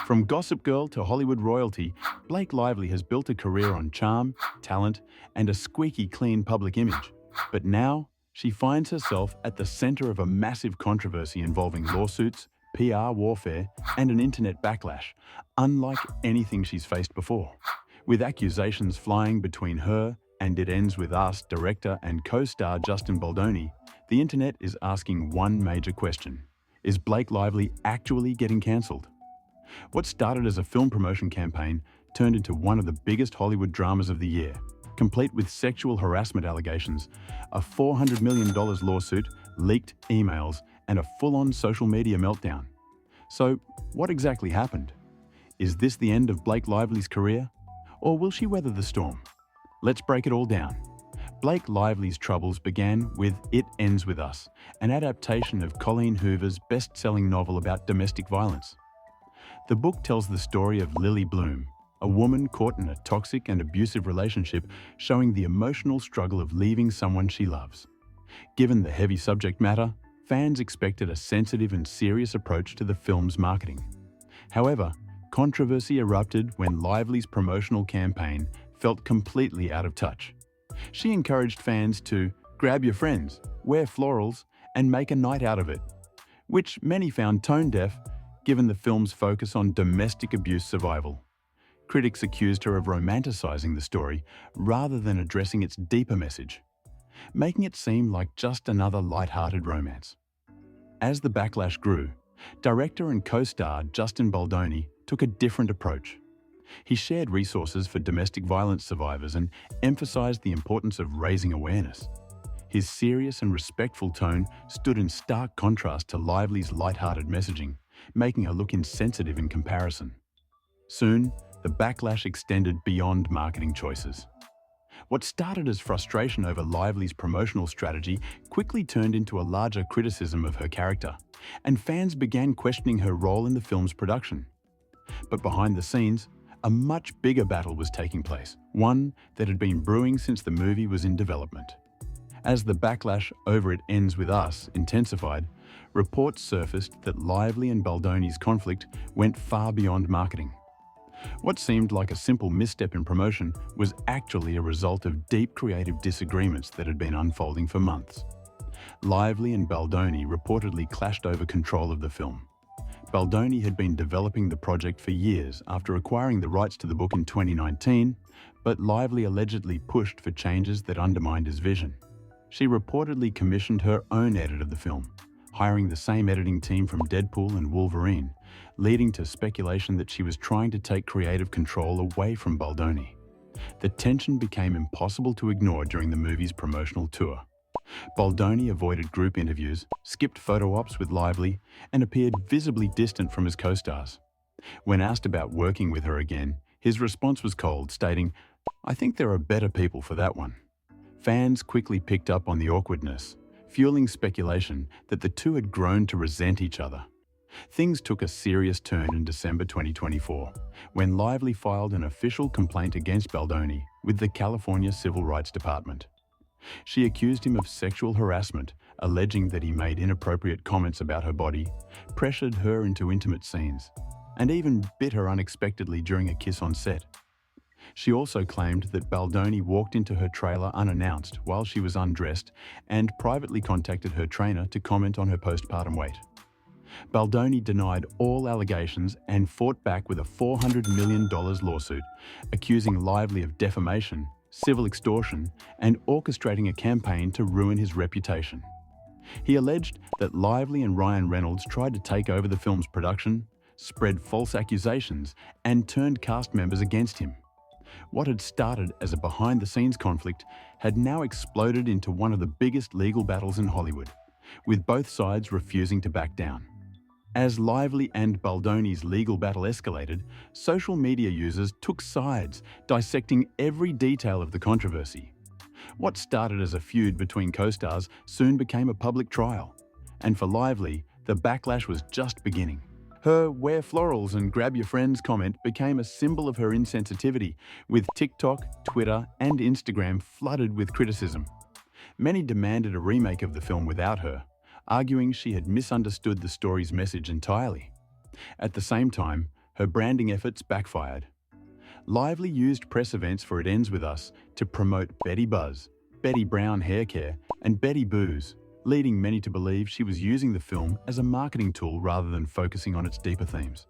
From Gossip Girl to Hollywood royalty, Blake Lively has built a career on charm, talent, and a squeaky clean public image. But now, she finds herself at the center of a massive controversy involving lawsuits, PR warfare, and an internet backlash, unlike anything she's faced before. With accusations flying between her and It Ends With Us director and co-star Justin Baldoni, the internet is asking one major question. Is Blake Lively actually getting cancelled? What started as a film promotion campaign turned into one of the biggest Hollywood dramas of the year, complete with sexual harassment allegations, a $400 million lawsuit, leaked emails, and a full-on social media meltdown. So, what exactly happened? Is this the end of Blake Lively's career? Or will she weather the storm? Let's break it all down. Blake Lively's troubles began with It Ends With Us, an adaptation of Colleen Hoover's best-selling novel about domestic violence. The book tells the story of Lily Bloom, a woman caught in a toxic and abusive relationship, showing the emotional struggle of leaving someone she loves. Given the heavy subject matter, fans expected a sensitive and serious approach to the film's marketing. However, controversy erupted when Lively's promotional campaign felt completely out of touch. She encouraged fans to grab your friends, wear florals, and make a night out of it, which many found tone-deaf given the film's focus on domestic abuse survival. Critics accused her of romanticizing the story rather than addressing its deeper message, making it seem like just another light-hearted romance. As the backlash grew, director and co-star Justin Baldoni took a different approach. He shared resources for domestic violence survivors and emphasized the importance of raising awareness. His serious and respectful tone stood in stark contrast to Lively's light-hearted messaging, making her look insensitive in comparison. Soon, the backlash extended beyond marketing choices. What started as frustration over Lively's promotional strategy quickly turned into a larger criticism of her character, and fans began questioning her role in the film's production. But behind the scenes, a much bigger battle was taking place, one that had been brewing since the movie was in development. As the backlash over It Ends With Us intensified, reports surfaced that Lively and Baldoni's conflict went far beyond marketing. What seemed like a simple misstep in promotion was actually a result of deep creative disagreements that had been unfolding for months. Lively and Baldoni reportedly clashed over control of the film. Baldoni had been developing the project for years after acquiring the rights to the book in 2019, but Lively allegedly pushed for changes that undermined his vision. She reportedly commissioned her own edit of the film, hiring the same editing team from Deadpool and Wolverine, leading to speculation that she was trying to take creative control away from Baldoni. The tension became impossible to ignore during the movie's promotional tour. Baldoni avoided group interviews, skipped photo ops with Lively, and appeared visibly distant from his co-stars. When asked about working with her again, his response was cold, stating, "I think there are better people for that one." Fans quickly picked up on the awkwardness, fueling speculation that the two had grown to resent each other. Things took a serious turn in December 2024, when Lively filed an official complaint against Baldoni with the California Civil Rights Department. She accused him of sexual harassment, alleging that he made inappropriate comments about her body, pressured her into intimate scenes, and even bit her unexpectedly during a kiss on set. She also claimed that Baldoni walked into her trailer unannounced while she was undressed and privately contacted her trainer to comment on her postpartum weight. Baldoni denied all allegations and fought back with a $400 million lawsuit, accusing Lively of defamation, civil extortion, and orchestrating a campaign to ruin his reputation. He alleged that Lively and Ryan Reynolds tried to take over the film's production, spread false accusations, and turned cast members against him. What had started as a behind-the-scenes conflict had now exploded into one of the biggest legal battles in Hollywood, with both sides refusing to back down. As Lively and Baldoni's legal battle escalated, social media users took sides, dissecting every detail of the controversy. What started as a feud between co-stars soon became a public trial, and for Lively, the backlash was just beginning. Her "wear florals and grab your friends" comment became a symbol of her insensitivity, with TikTok, Twitter, and Instagram flooded with criticism. Many demanded a remake of the film without her, arguing she had misunderstood the story's message entirely. At the same time, her branding efforts backfired. Lively used press events for It Ends With Us to promote Betty Buzz, Betty Brown hair care, and Betty Booze, leading many to believe she was using the film as a marketing tool rather than focusing on its deeper themes.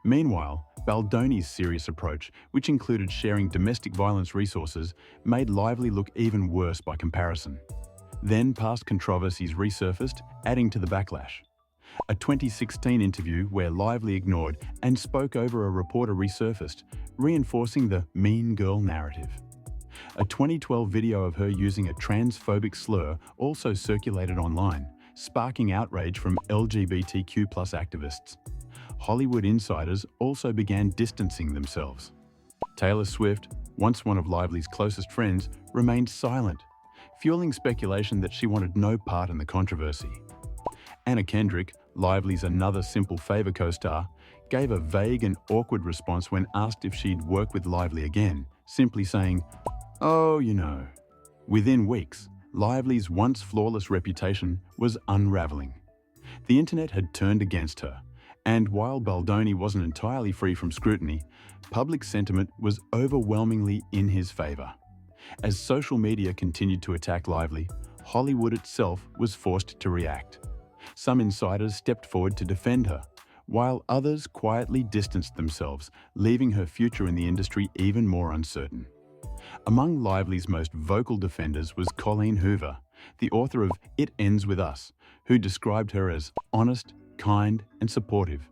Meanwhile, Baldoni's serious approach, which included sharing domestic violence resources, made Lively look even worse by comparison. Then past controversies resurfaced, adding to the backlash. A 2016 interview where Lively ignored and spoke over a reporter resurfaced, reinforcing the mean girl narrative. A 2012 video of her using a transphobic slur also circulated online, sparking outrage from LGBTQ+ activists. Hollywood insiders also began distancing themselves. Taylor Swift, once one of Lively's closest friends, remained silent, fueling speculation that she wanted no part in the controversy. Anna Kendrick, Lively's Another Simple Favor co-star, gave a vague and awkward response when asked if she'd work with Lively again, simply saying, "Oh, you know." Within weeks, Lively's once flawless reputation was unraveling. The internet had turned against her, and while Baldoni wasn't entirely free from scrutiny, public sentiment was overwhelmingly in his favor. As social media continued to attack Lively, Hollywood itself was forced to react. Some insiders stepped forward to defend her, while others quietly distanced themselves, leaving her future in the industry even more uncertain. Among Lively's most vocal defenders was Colleen Hoover, the author of It Ends With Us, who described her as honest, kind, and supportive.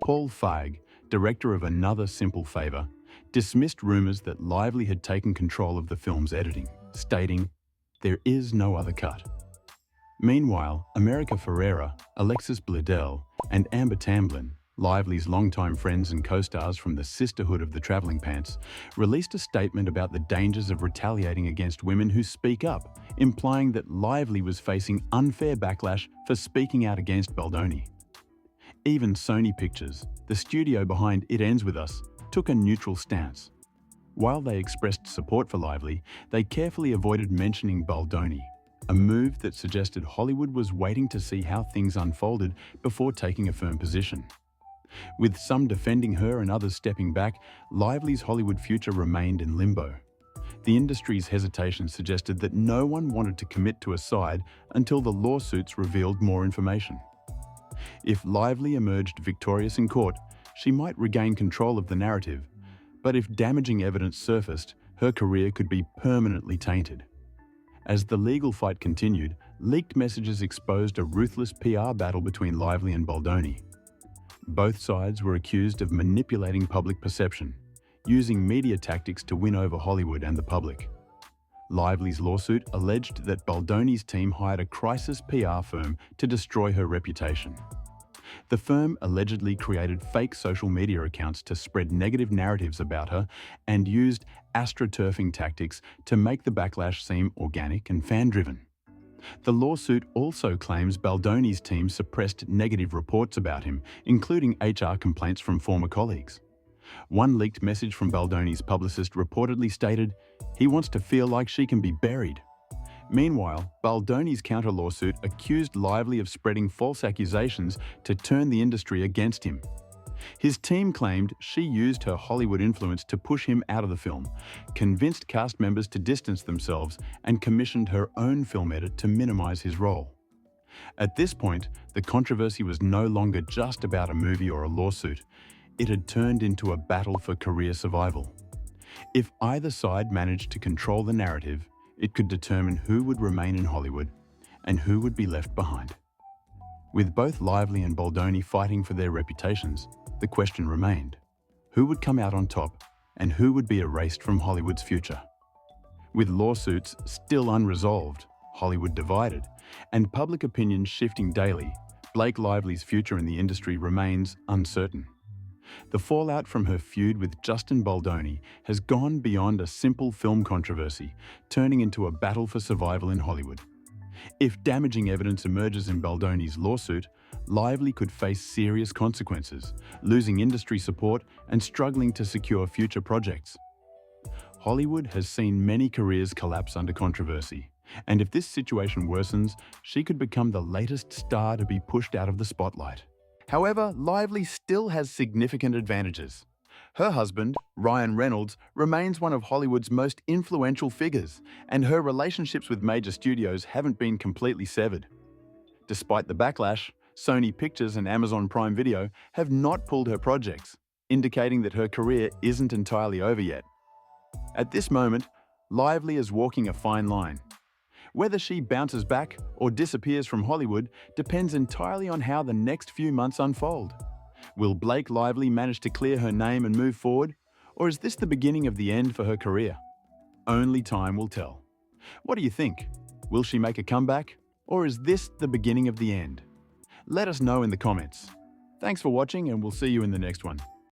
Paul Feig, director of Another Simple Favor, dismissed rumors that Lively had taken control of the film's editing, stating, "There is no other cut." Meanwhile, America Ferrera, Alexis Bledel, and Amber Tamblyn, Lively's longtime friends and co-stars from the Sisterhood of the Traveling Pants, released a statement about the dangers of retaliating against women who speak up, implying that Lively was facing unfair backlash for speaking out against Baldoni. Even Sony Pictures, the studio behind It Ends With Us, took a neutral stance. While they expressed support for Lively, they carefully avoided mentioning Baldoni, a move that suggested Hollywood was waiting to see how things unfolded before taking a firm position. With some defending her and others stepping back, Lively's Hollywood future remained in limbo. The industry's hesitation suggested that no one wanted to commit to a side until the lawsuits revealed more information. If Lively emerged victorious in court, she might regain control of the narrative, but if damaging evidence surfaced, her career could be permanently tainted. As the legal fight continued, leaked messages exposed a ruthless PR battle between Lively and Baldoni. Both sides were accused of manipulating public perception, using media tactics to win over Hollywood and the public. Lively's lawsuit alleged that Baldoni's team hired a crisis PR firm to destroy her reputation. The firm allegedly created fake social media accounts to spread negative narratives about her and used astroturfing tactics to make the backlash seem organic and fan-driven. The lawsuit also claims Baldoni's team suppressed negative reports about him, including HR complaints from former colleagues. One leaked message from Baldoni's publicist reportedly stated, "He wants to feel like she can be buried." Meanwhile, Baldoni's counter-lawsuit accused Lively of spreading false accusations to turn the industry against him. His team claimed she used her Hollywood influence to push him out of the film, convinced cast members to distance themselves, and commissioned her own film edit to minimize his role. At this point, the controversy was no longer just about a movie or a lawsuit. It had turned into a battle for career survival. If either side managed to control the narrative, it could determine who would remain in Hollywood and who would be left behind. With both Lively and Baldoni fighting for their reputations, the question remained: who would come out on top and who would be erased from Hollywood's future? With lawsuits still unresolved, Hollywood divided, and public opinion shifting daily, Blake Lively's future in the industry remains uncertain. The fallout from her feud with Justin Baldoni has gone beyond a simple film controversy, turning into a battle for survival in Hollywood. If damaging evidence emerges in Baldoni's lawsuit, Lively could face serious consequences, losing industry support and struggling to secure future projects. Hollywood has seen many careers collapse under controversy, and if this situation worsens, she could become the latest star to be pushed out of the spotlight. However, Lively still has significant advantages. Her husband, Ryan Reynolds, remains one of Hollywood's most influential figures, and her relationships with major studios haven't been completely severed. Despite the backlash, Sony Pictures and Amazon Prime Video have not pulled her projects, indicating that her career isn't entirely over yet. At this moment, Lively is walking a fine line. Whether she bounces back or disappears from Hollywood depends entirely on how the next few months unfold. Will Blake Lively manage to clear her name and move forward, or is this the beginning of the end for her career? Only time will tell. What do you think? Will she make a comeback, or is this the beginning of the end? Let us know in the comments. Thanks for watching, and we'll see you in the next one.